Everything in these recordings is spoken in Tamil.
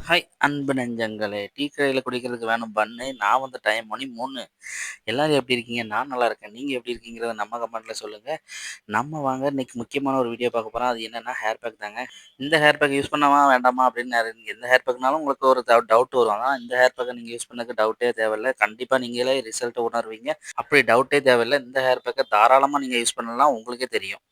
ஹாய் அன்பு நெஞ்சங்களே! டீ கடையில குடிக்கிறதுக்கு வேணும் பன்னு. நான் வந்த டைம் மணி 3. எல்லாரும் எப்படி இருக்கீங்க? நான் நல்லா இருக்கேன். நீங்க எப்படி இருக்கீங்கிறத நம்ம கமெண்ட்ல சொல்லுங்க. நம்ம வாங்க இன்னைக்கு முக்கியமான ஒரு வீடியோ பார்க்க போறோம். அது என்னன்னா ஹேர் பேக் தாங்க. இந்த ஹேர் பேக் யூஸ் பண்ணவா வேண்டாமா அப்படின்னு எந்த ஹேர் பேக்னாலும் உங்களுக்கு ஒரு டவுட் வரும். ஆனா இந்த ஹேர் பேக்க நீங்க யூஸ் பண்ணதுக்கு டவுட்டே தேவையில்ல. கண்டிப்பா நீங்களே ரிசல்ட்ட உணர்வீங்க. அப்படி டவுட்டே தேவையில்ல. இந்த ஹேர் பேக்க தாராளமா நீங்க யூஸ் பண்ணலாம். உங்களுக்கே தெரியும்.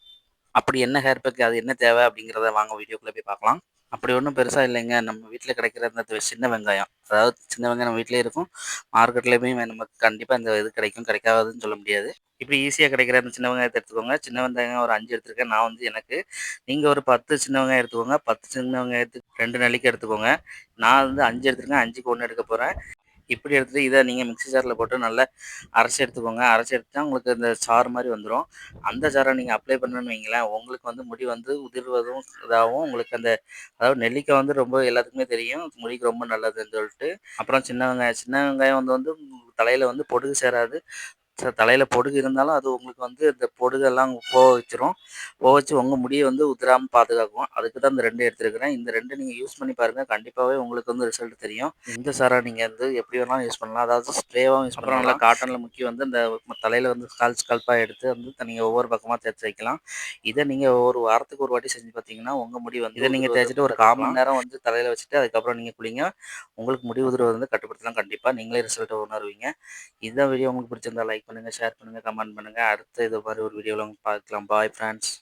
அப்படி என்ன ஹேர் பேக் அது என்ன தேவை அப்படிங்கிறத வாங்க வீடியோக்குள்ள போய் பார்க்கலாம். அப்படி ஒன்றும் பெருசா இல்லைங்க. நம்ம வீட்ல கிடைக்கிற இந்த சின்ன வெங்காயம். அதாவது சின்ன வெங்காயம் நம்ம வீட்லயே இருக்கும். மார்க்கெட்லயுமே நமக்கு கண்டிப்பா இந்த இது கிடைக்கும். கிடைக்காதுன்னு சொல்ல முடியாது. இப்படி ஈஸியா கிடைக்கிற அந்த சின்ன வெங்காயத்த எடுத்துக்கோங்க. சின்ன வெங்காயம் ஒரு 5 எடுத்துருக்கேன். நான் வந்து எனக்கு நீங்க ஒரு 10 சின்ன வெங்காயம் எடுத்துக்கோங்க. 10 சின்ன வெங்காயத்துக்கு 2 நெல்லிக்காய் எடுத்துக்கோங்க. நான் வந்து 5 எடுத்துருக்கேன். 5க்கு 1 எடுக்க போறேன். இப்படி எடுத்துட்டு இத நீங்க மிக்ஸி ஜார்ல போட்டு நல்லா அரைச்சு எடுத்துக்கோங்க. அரைச்சு எடுத்துட்டா உங்களுக்கு இந்த சாறு மாரி வந்துரும். அந்த சார நீங்க அப்ளை பண்ணணும்னு வைங்களேன், உங்களுக்கு வந்து முடி வந்து உதிர்வதும் இதாவும் உங்களுக்கு அந்த அதாவது நெல்லிக்காய் வந்து ரொம்ப எல்லாத்துக்குமே தெரியும். முடிக்கு ரொம்ப நல்லதுன்னு சொல்லிட்டு. அப்புறம் சின்ன வெங்காயம் வந்து வந்து தலையில வந்து பொடுகு சேராது. தலையில பொடுகு இருந்தாலும் அது உங்களுக்கு வந்து இந்த பொடுகெல்லாம் போக வச்சுரும். போக வச்சு உங்க முடிய வந்து உதிராம பாதுகாக்கும். அதுக்கு தான் இந்த 2 எடுத்துருக்கிறேன். இந்த 2 நீங்க யூஸ் பண்ணி பாருங்க. கண்டிப்பாவே உங்களுக்கு வந்து ரிசல்ட் தெரியும். இந்த சார நீங்க வந்து எப்படி வேணாலும் யூஸ் பண்ணலாம். அதாவது ஸ்ப்ரேவாவும் யூஸ் அப்புறம் நல்லா காட்டன்ல முக்கி வந்து இந்த தலையில வந்து ஸ்கால்ப்பா எடுத்து வந்து நீங்க ஒவ்வொரு பக்கமா தேய்ச்சு வைக்கலாம். இத நீங்க ஒரு வாரத்துக்கு ஒரு வாட்டி செஞ்சு பார்த்தீங்கன்னா, உங்க முடி வந்து இத நீங்க தேய்ச்சுட்டு ஒரு 1/4 மணி நேரம் வந்து தலையில வச்சுட்டு அதுக்கப்புறம் நீங்க குளிங்க. உங்களுக்கு முடி உதிர்வத வந்து கட்டுப்படுத்தலாம் கண்டிப்பா. நீங்களே ரிசல்ட்ட உணருவீங்க. இந்த வீடியோ உங்களுக்கு பிடிச்சிருந்தா லைக் பண்ணுங்க, ஷேர் பண்ணுங்க, கமெண்ட் பண்ணுங்க. அடுத்த இது மாரி ஒரு வீடியோல பார்க்கலாம். பாய் ஃபிரெண்ட்ஸ்.